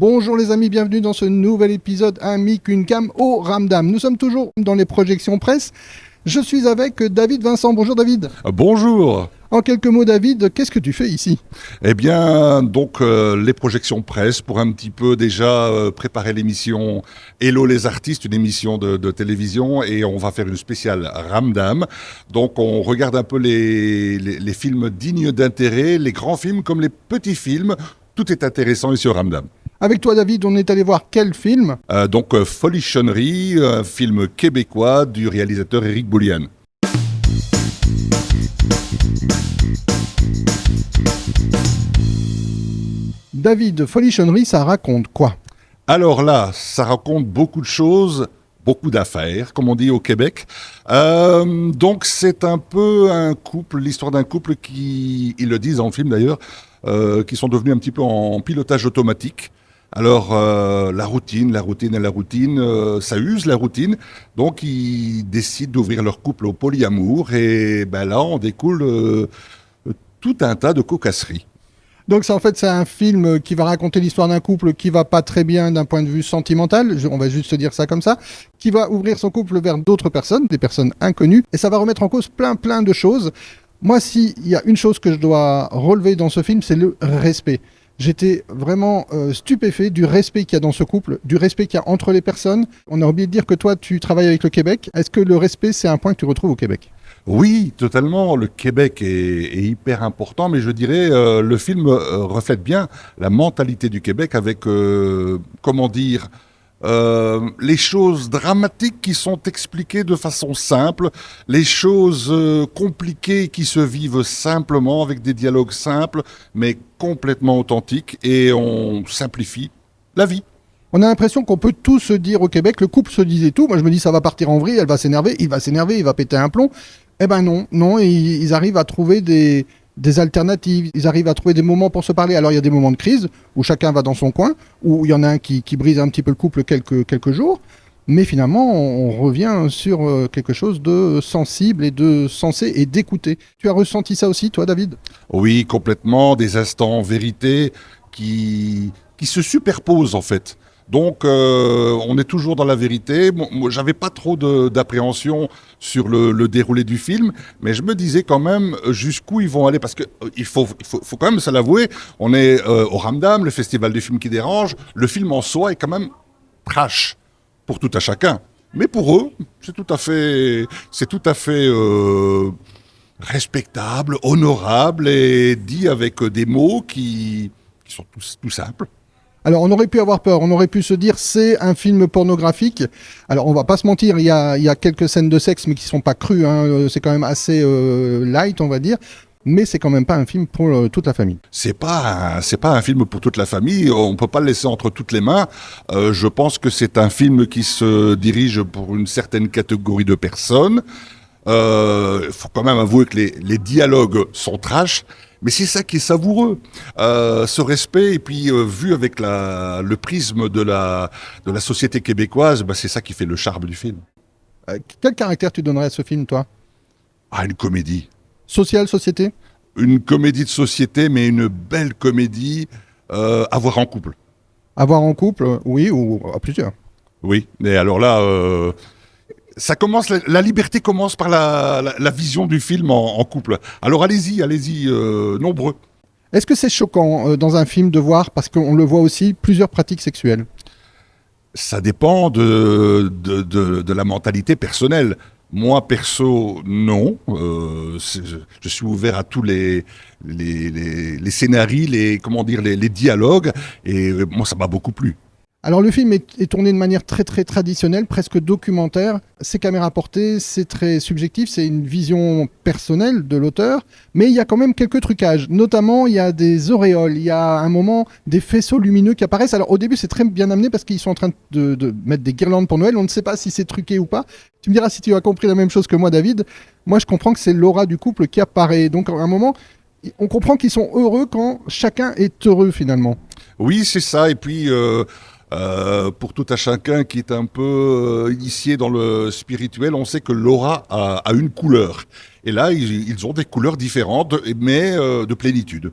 Bonjour les amis, bienvenue dans ce nouvel épisode Un mic, une cam au Ramdam. Nous sommes toujours dans les projections presse. Je suis avec David Vincent. Bonjour David. Bonjour. En quelques mots David, qu'est-ce que tu fais ici ? Eh bien, donc les projections presse pour un petit peu déjà préparer l'émission Hello les artistes, une émission de télévision, et on va faire une spéciale Ramdam. Donc on regarde un peu les films dignes d'intérêt, les grands films comme les petits films. Tout est intéressant ici au Ramdam. Avec toi David, on est allé voir quel film ? Folichonnerie, un film québécois du réalisateur Éric Boulian. David, Folichonnerie, ça raconte quoi ? Alors là, ça raconte beaucoup de choses, beaucoup d'affaires, comme on dit au Québec. Donc c'est un peu un couple, l'histoire d'un couple qui, ils le disent dans le film d'ailleurs, qui sont devenus un petit peu en pilotage automatique. Alors la routine, ça use la routine. Donc ils décident d'ouvrir leur couple au polyamour et ben là on découle tout un tas de cocasseries. Donc c'est un film qui va raconter l'histoire d'un couple qui va pas très bien d'un point de vue sentimental, on va juste dire ça comme ça, qui va ouvrir son couple vers d'autres personnes, des personnes inconnues, et ça va remettre en cause plein de choses. Moi, s'il y a une chose que je dois relever dans ce film, c'est le respect. J'étais vraiment stupéfait du respect qu'il y a dans ce couple, du respect qu'il y a entre les personnes. On a oublié de dire que toi, tu travailles avec le Québec. Est-ce que le respect, c'est un point que tu retrouves au Québec ? Oui, totalement. Le Québec est hyper important, mais je dirais le film reflète bien la mentalité du Québec avec, les choses dramatiques qui sont expliquées de façon simple, les choses compliquées qui se vivent simplement avec des dialogues simples, mais complètement authentiques, et on simplifie la vie. On a l'impression qu'on peut tout se dire au Québec. Le couple se disait tout. Moi, je me dis, ça va partir en vrille, elle va s'énerver, il va péter un plomb. Eh ben non, ils arrivent à trouver des alternatives, ils arrivent à trouver des moments pour se parler. Alors il y a des moments de crise où chacun va dans son coin, où il y en a un qui brise un petit peu le couple quelques jours, mais finalement on revient sur quelque chose de sensible et de sensé et d'écouter. Tu as ressenti ça aussi toi David ? Oui, complètement, des instants vérité qui se superposent en fait. Donc, on est toujours dans la vérité. Moi, j'avais pas trop d'appréhension sur le déroulé du film, mais je me disais quand même jusqu'où ils vont aller, parce que il faut quand même se l'avouer. On est au Ramdam, le festival du film qui dérange. Le film en soi est quand même trash pour tout à chacun. Mais pour eux, c'est tout à fait respectable, honorable et dit avec des mots qui sont tout simples. Alors on aurait pu avoir peur, on aurait pu se dire c'est un film pornographique. Alors on va pas se mentir, il y a quelques scènes de sexe mais qui sont pas crues, hein. C'est quand même assez light on va dire. Mais c'est quand même pas un film pour toute la famille. C'est pas un film pour toute la famille. On peut pas le laisser entre toutes les mains. Je pense que c'est un film qui se dirige pour une certaine catégorie de personnes. Faut quand même avouer que les dialogues sont trash. Mais c'est ça qui est savoureux, ce respect, et puis vu avec le prisme de la société québécoise, c'est ça qui fait le charme du film. Quel caractère tu donnerais à ce film, toi ? Une comédie. Sociale, société ? Une comédie de société, mais une belle comédie à voir en couple. À voir en couple, oui, ou à plusieurs. Oui, et alors là... la liberté commence par la vision du film en couple. Alors allez-y, nombreux. Est-ce que c'est choquant dans un film de voir, parce qu'on le voit aussi, plusieurs pratiques sexuelles ? Ça dépend de la mentalité personnelle. Moi, perso, non. Je suis ouvert à tous les scénarios, les dialogues, et moi, ça m'a beaucoup plu. Alors le film est tourné de manière très traditionnelle, presque documentaire. C'est caméra portée, c'est très subjectif, c'est une vision personnelle de l'auteur, mais il y a quand même quelques trucages. Notamment, il y a des auréoles, il y a un moment des faisceaux lumineux qui apparaissent. Alors au début, c'est très bien amené parce qu'ils sont en train de mettre des guirlandes pour Noël. On ne sait pas si c'est truqué ou pas. Tu me diras si tu as compris la même chose que moi, David. Moi, je comprends que c'est l'aura du couple qui apparaît. Donc à un moment, on comprend qu'ils sont heureux quand chacun est heureux finalement. Oui, c'est ça. Et puis... pour tout à chacun qui est un peu initié dans le spirituel, on sait que l'aura a une couleur. Et là, ils ont des couleurs différentes, mais de plénitude.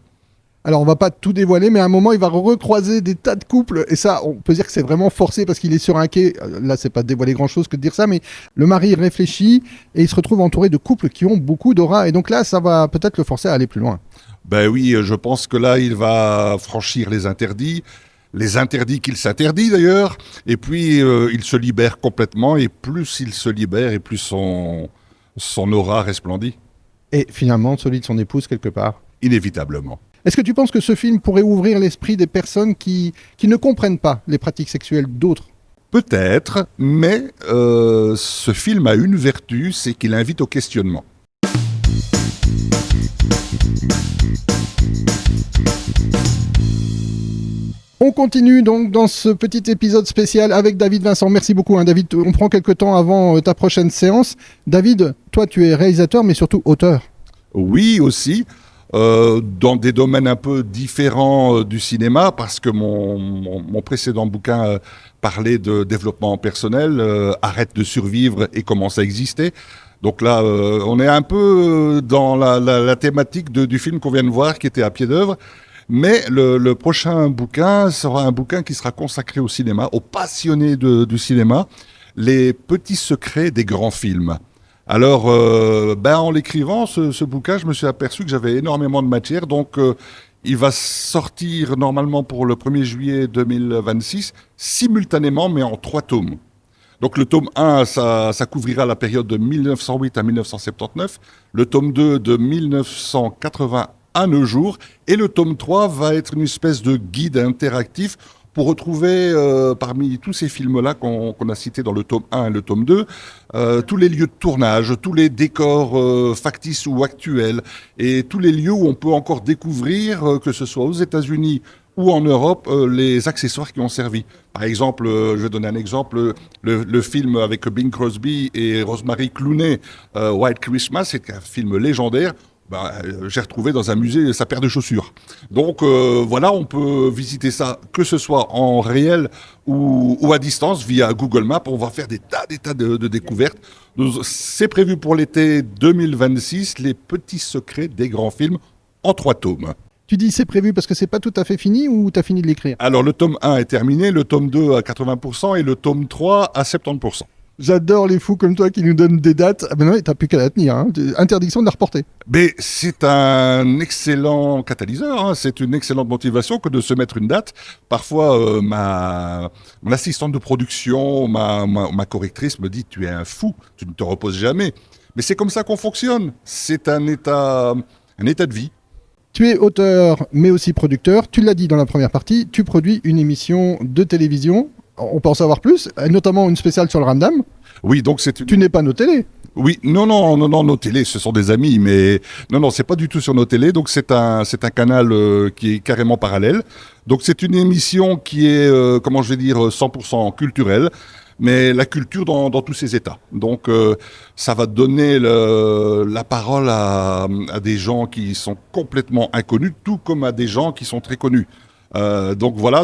Alors, on va pas tout dévoiler, mais à un moment, il va recroiser des tas de couples. Et ça, on peut dire que c'est vraiment forcé parce qu'il est sur un quai. Là, c'est pas dévoiler grand-chose que de dire ça, mais le mari réfléchit et il se retrouve entouré de couples qui ont beaucoup d'aura. Et donc là, ça va peut-être le forcer à aller plus loin. Ben oui, je pense que là, il va franchir les interdits qu'il s'interdit d'ailleurs, et puis il se libère complètement, et plus il se libère, et plus son aura resplendit, Et finalement, celui de son épouse quelque part. inévitablement. Est-ce que tu penses que ce film pourrait ouvrir l'esprit des personnes qui ne comprennent pas les pratiques sexuelles d'autres? Peut-être, mais ce film a une vertu, c'est qu'il invite au questionnement. On continue donc dans ce petit épisode spécial avec David Vincent. Merci beaucoup, hein, David. On prend quelques temps avant ta prochaine séance. David, toi, tu es réalisateur, mais surtout auteur. Oui, aussi, dans des domaines un peu différents du cinéma, parce que mon précédent bouquin parlait de développement personnel, Arrête de survivre et commence à exister. Donc là, on est un peu dans la thématique du film qu'on vient de voir, qui était à pied d'œuvre. Mais le prochain bouquin sera un bouquin qui sera consacré au cinéma, aux passionnés du cinéma, les petits secrets des grands films. Alors, en l'écrivant, ce bouquin, je me suis aperçu que j'avais énormément de matière. Donc, il va sortir normalement pour le 1er juillet 2026, simultanément, mais en 3 tomes. Donc, le tome 1, ça couvrira la période de 1908 à 1979. Le tome 2, de 1980 à nos jours. Et le tome 3 va être une espèce de guide interactif pour retrouver parmi tous ces films-là qu'on a cités dans le tome 1 et le tome 2, tous les lieux de tournage, tous les décors factices ou actuels, et tous les lieux où on peut encore découvrir, que ce soit aux États-Unis ou en Europe, les accessoires qui ont servi. Par exemple, je vais donner un exemple, le film avec Bing Crosby et Rosemary Clooney, White Christmas, c'est un film légendaire. J'ai retrouvé dans un musée sa paire de chaussures. Donc voilà, on peut visiter ça, que ce soit en réel ou à distance via Google Maps. On va faire des tas de découvertes. C'est prévu pour l'été 2026, les petits secrets des grands films en 3 tomes. Tu dis c'est prévu parce que c'est pas tout à fait fini ou tu as fini de l'écrire? Alors le tome 1 est terminé, le tome 2 à 80% et le tome 3 à 70%. J'adore les fous comme toi qui nous donnent des dates. Ah ben non, t'as plus qu'à la tenir. Hein. Interdiction de la reporter. Mais c'est un excellent catalyseur, hein. C'est une excellente motivation que de se mettre une date. Parfois, mon assistante de production, ma correctrice me dit « Tu es un fou, tu ne te reposes jamais ». Mais c'est comme ça qu'on fonctionne. C'est un état de vie. Tu es auteur, mais aussi producteur. Tu l'as dit dans la première partie, tu produis une émission de télévision. On peut en savoir plus, notamment une spéciale sur le Ramdam. Oui, donc c'est une... Tu n'es pas nos télés. Oui, non, nos télés, ce sont des amis, mais non, c'est pas du tout sur nos télés. Donc c'est un canal qui est carrément parallèle. Donc c'est une émission qui est, 100% culturelle, mais la culture dans tous ses états. Donc ça va donner la parole à des gens qui sont complètement inconnus, tout comme à des gens qui sont très connus. Donc voilà,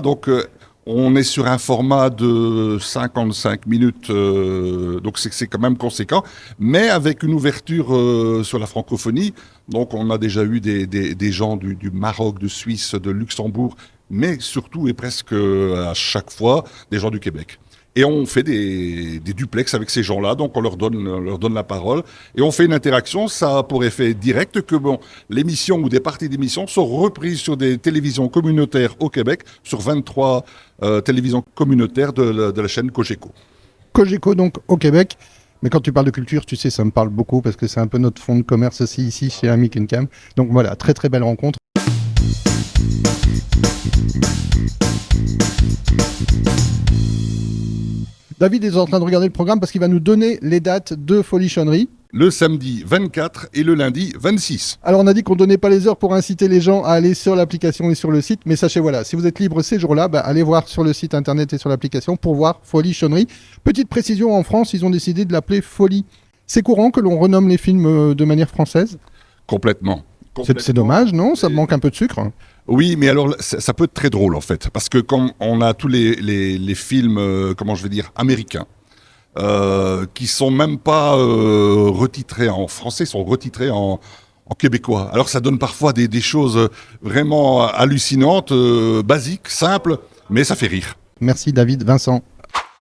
on est sur un format de 55 minutes, donc c'est quand même conséquent, mais avec une ouverture sur la francophonie. Donc on a déjà eu des gens du Maroc, de Suisse, de Luxembourg, mais surtout et presque à chaque fois des gens du Québec. Et on fait des duplex avec ces gens-là, donc on leur donne la parole et on fait une interaction. Ça a pour effet direct que l'émission ou des parties d'émissions sont reprises sur des télévisions communautaires au Québec, sur 23 télévisions communautaires de la chaîne Cogeco. Cogeco donc au Québec. Mais quand tu parles de culture, tu sais, ça me parle beaucoup parce que c'est un peu notre fonds de commerce aussi ici chez Amic & Cam. Donc voilà, très très belle rencontre. David est en train de regarder le programme parce qu'il va nous donner les dates de Folichonnerie. Le samedi 24 et le lundi 26. Alors on a dit qu'on ne donnait pas les heures pour inciter les gens à aller sur l'application et sur le site, mais sachez voilà, si vous êtes libre ces jours-là, allez voir sur le site internet et sur l'application pour voir Folichonnerie. Petite précision, en France, ils ont décidé de l'appeler Folie. C'est courant que l'on renomme les films de manière française? Complètement. C'est dommage, non? Ça manque un peu de sucre. Oui, mais alors ça peut être très drôle en fait, parce que quand on a tous les films, américains, qui sont même pas retitrés en français, sont retitrés en en québécois. Alors ça donne parfois des choses vraiment hallucinantes, basiques, simples, mais ça fait rire. Merci David, Vincent.